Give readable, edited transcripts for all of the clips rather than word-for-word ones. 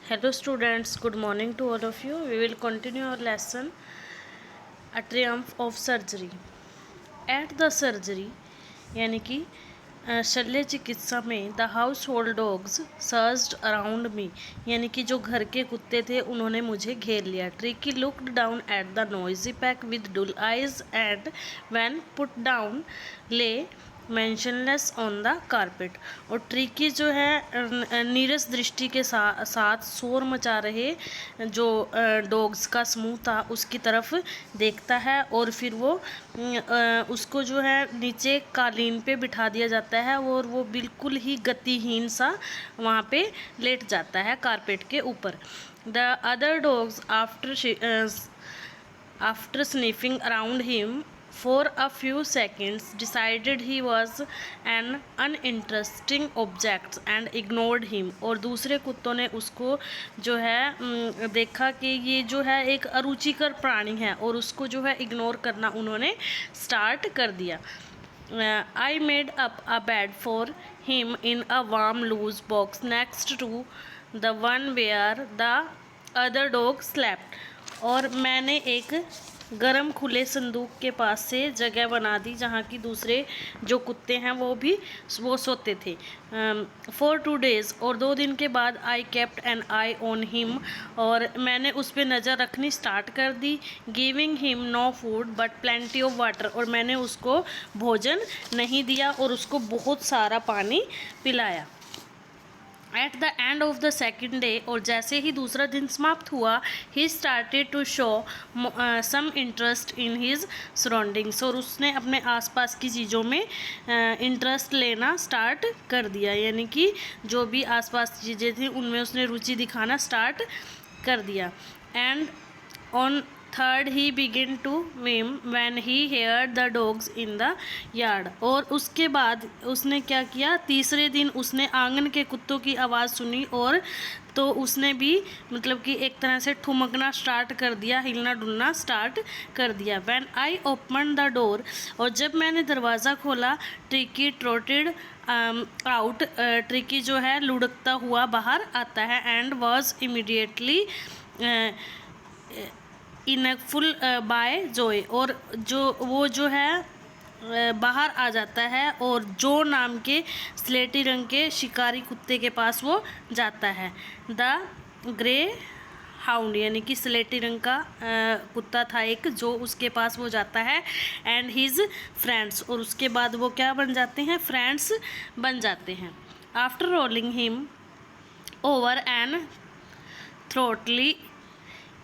Hello students, good morning to all of you. We will continue our lesson A Triumph of Surgery. At the surgery यानी कि शल्य चिकित्सा में the house hold dogs surged around me यानी कि जो घर के कुत्ते थे उन्होंने मुझे घेर लिया. Tricky looked down at the noisy pack with dull eyes and when put down lay motionless on the carpet. और ट्रिकी जो है नीरस दृष्टि के साथ शोर मचा रहे जो डॉग्स का समूह था उसकी तरफ देखता है और फिर वो उसको जो है नीचे कालीन पे बिठा दिया जाता है और वो बिल्कुल ही गतिहीन सा वहाँ पे लेट जाता है कारपेट के ऊपर. The other dogs after sniffing around him for a few seconds decided he was an uninteresting object and ignored him. और दूसरे कुत्तों ने उसको जो है देखा कि ये जो है एक अरुचिकर प्राणी है और उसको जो है इग्नोर करना उन्होंने स्टार्ट कर दिया. I made up a bed for him in a warm loose box next to the one where the other dog slept. और मैंने एक गरम खुले संदूक के पास से जगह बना दी जहाँ की दूसरे जो कुत्ते हैं वो सोते थे. फॉर 2 days और 2 दिन के बाद I kept an eye on him और मैंने उस पर नज़र रखनी स्टार्ट कर दी. Giving him no food but plenty of water और मैंने उसको भोजन नहीं दिया और उसको बहुत सारा पानी पिलाया. At the end of the second day और जैसे ही दूसरा दिन समाप्त हुआ he started to show some interest in his surroundings और उसने अपने आसपास की चीज़ों में इंटरेस्ट लेना स्टार्ट कर दिया. यानी कि जो भी आसपास की चीज़ें थी उनमें उसने रुचि दिखाना स्टार्ट कर दिया. And on third he begin to mime when he heard the dogs in the yard. और उसके बाद उसने क्या किया, तीसरे दिन उसने आंगन के कुत्तों की आवाज़ सुनी और तो उसने भी मतलब कि एक तरह से ठुमकना स्टार्ट कर दिया, हिलना डुलना स्टार्ट कर दिया. When I open the door और जब मैंने दरवाज़ा खोला ट्रिकी ट्रोटेड आउट. ट्रिकी जो है लुढ़कता हुआ बाहर आता है. And was immediately in full by joy और जो है बाहर आ जाता है और जो नाम के स्लेटी रंग के शिकारी कुत्ते के पास वो जाता है. द ग्रे हाउंड यानी कि स्लेटी रंग का कुत्ता था एक जो उसके पास वो जाता है. एंड हिज फ्रेंड्स और उसके बाद वो क्या बन जाते हैं, फ्रेंड्स बन जाते हैं. After rolling him over and thoroughly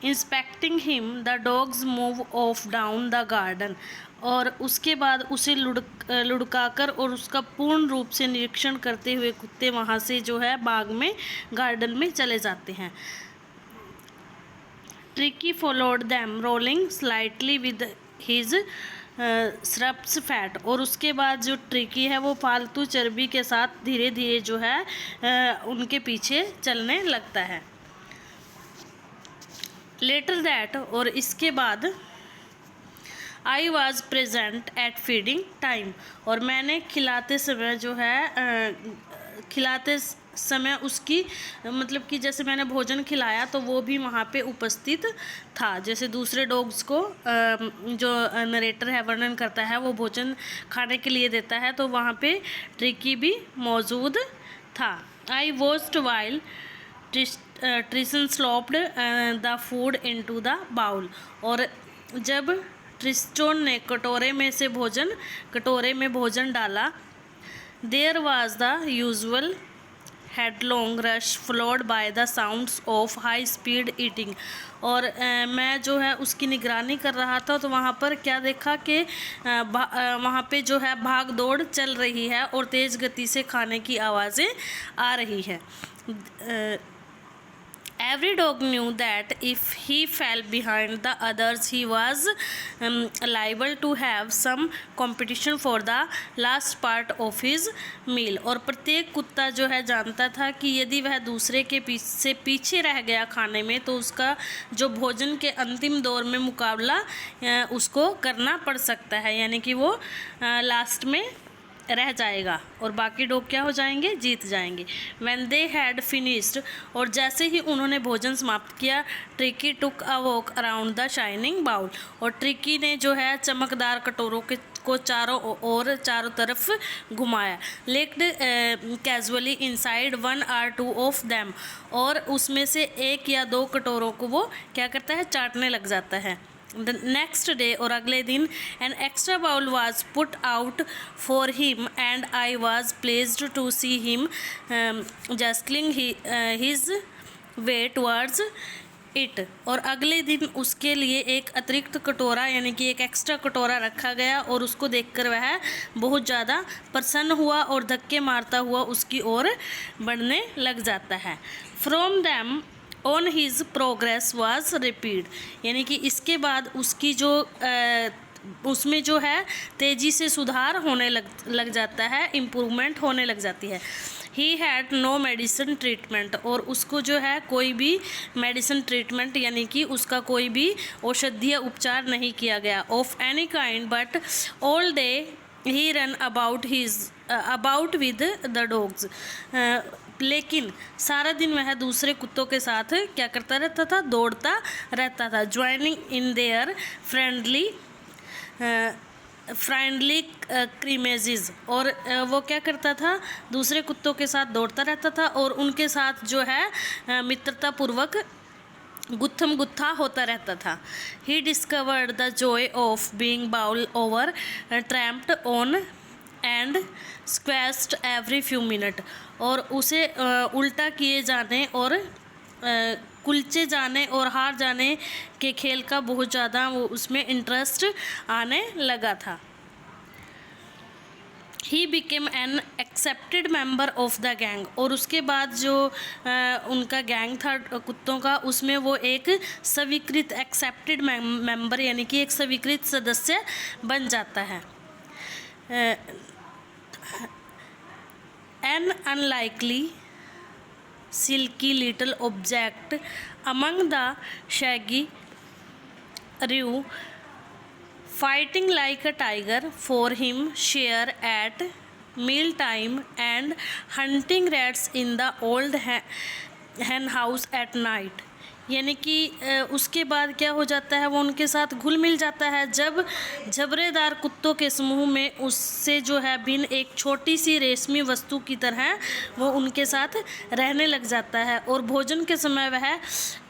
inspecting him the dogs move off down the garden. और उसके बाद उसे लुढ़काकर और उसका पूर्ण रूप से निरीक्षण करते हुए कुत्ते वहाँ से जो है बाग में गार्डन में चले जाते हैं. Tricky followed them rolling slightly with his surplus fat. और उसके बाद जो ट्रिकी है वो फालतू चर्बी के साथ धीरे धीरे जो है उनके पीछे चलने लगता है. लेटर दैट और इसके बाद I was present at feeding time और मैंने खिलाते समय जो है खिलाते समय उसकी मतलब कि जैसे मैंने भोजन खिलाया तो वो भी वहाँ पे उपस्थित था. जैसे दूसरे डॉग्स को जो नरेटर है वर्णन करता है वो भोजन खाने के लिए देता है तो वहाँ पे ट्रिकी भी मौजूद था. I watched while Tristan slopped the food into the bowl. और जब ट्रिस्टोन ने कटोरे में भोजन डाला there was the usual headlong rush followed by the sounds of high speed eating. और मैं जो है उसकी निगरानी कर रहा था तो वहाँ पर क्या देखा कि वहाँ पे जो है भाग दौड़ चल रही है और तेज़ गति से खाने की आवाज़ें आ रही है. Every dog knew that if he fell behind the others he was liable to have some competition for the last part of his meal. और प्रत्येक कुत्ता जो है जानता था कि यदि वह दूसरे के पीछे रह गया खाने में तो उसका जो भोजन के अंतिम दौर में मुकाबला उसको करना पड़ सकता है. यानी कि वो लास्ट में रह जाएगा और बाकी डॉग क्या हो जाएंगे, जीत जाएंगे। When they had finished, और जैसे ही उन्होंने भोजन समाप्त किया, tricky took a walk around the shining bowl, और ट्रिकी ने जो है चमकदार कटोरों के को चारों तरफ घुमाया। Licked casually inside 1 or 2 of them, और उसमें से एक या दो कटोरों को वो क्या करता है, चाटने लग जाता है। The next day, और अगले दिन, an extra bowl was put out for him and I was pleased to see him jostling his way towards it, और अगले दिन उसके लिए एक अतिरिक्त कटोरा यानी कि एक एक्स्ट्रा कटोरा रखा गया और उसको देखकर वह बहुत ज़्यादा प्रसन्न हुआ और धक्के मारता हुआ उसकी ओर बढ़ने लग जाता है। From them on his progress was repeat, यानी कि इसके बाद उसकी जो उसमें जो है तेज़ी से सुधार होने लग जाता है, इम्प्रूवमेंट होने लग जाती है। He had no medicine treatment, और उसको जो है कोई भी मेडिसिन ट्रीटमेंट यानी कि उसका कोई भी औषधीय उपचार नहीं किया गया of any kind, but all day he run about with the dogs, लेकिन सारा दिन वह दूसरे कुत्तों के साथ क्या करता रहता था, दौड़ता रहता था। ज्वाइनिंग इन देयर फ्रेंडली क्रीमेजेस, और वो क्या करता था, दूसरे कुत्तों के साथ दौड़ता रहता था और उनके साथ जो है मित्रतापूर्वक गुत्थम गुत्था होता रहता था। He discovered the joy of being bowled over trampled on and squashed every few minute, और उसे उल्टा किए जाने और कुलचे जाने और हार जाने के खेल का बहुत ज़्यादा वो उसमें इंटरेस्ट आने लगा था। He became an accepted member of the gang, और उसके बाद जो उनका गैंग था कुत्तों का, उसमें वो एक स्वीकृत एक्सेप्टेड मेंबर यानी कि एक स्वीकृत सदस्य बन जाता है। An unlikely silky little object among the shaggy rue, fighting like a tiger for him share at meal time and hunting rats in the old hen house at night, यानी कि उसके बाद क्या हो जाता है, वो उनके साथ घुल मिल जाता है जब झबरेदार कुत्तों के समूह में उससे जो है भिन्न एक छोटी सी रेशमी वस्तु की तरह वो उनके साथ रहने लग जाता है, और भोजन के समय वह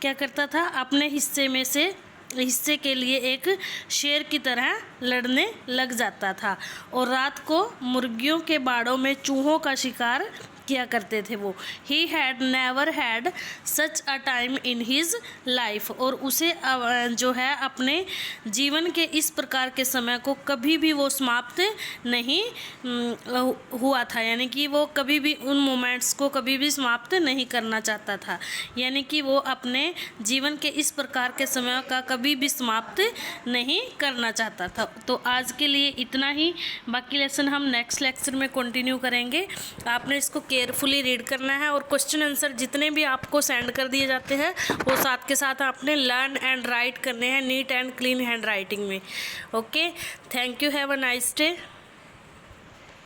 क्या करता था, अपने हिस्से के लिए एक शेर की तरह लड़ने लग जाता था, और रात को मुर्गियों के बाड़ों में चूहों का शिकार किया करते थे वो। He had never had such a time in his life, और उसे जो है अपने जीवन के इस प्रकार के समय को कभी भी वो समाप्त नहीं हुआ था, यानी कि वो कभी भी उन मोमेंट्स को कभी भी समाप्त नहीं करना चाहता था, यानी कि वो अपने जीवन के इस प्रकार के समय का कभी भी समाप्त नहीं करना चाहता था। तो आज के लिए इतना ही, बाकी लेसन हम नेक्स्ट लेक्चर में कंटिन्यू करेंगे। आपने इसको केयरफुली रीड करना है, और क्वेश्चन आंसर जितने भी आपको सेंड कर दिए जाते हैं वो साथ के साथ आपने लर्न एंड राइट करने हैं neat and clean handwriting में। Okay, thank you, have a nice day.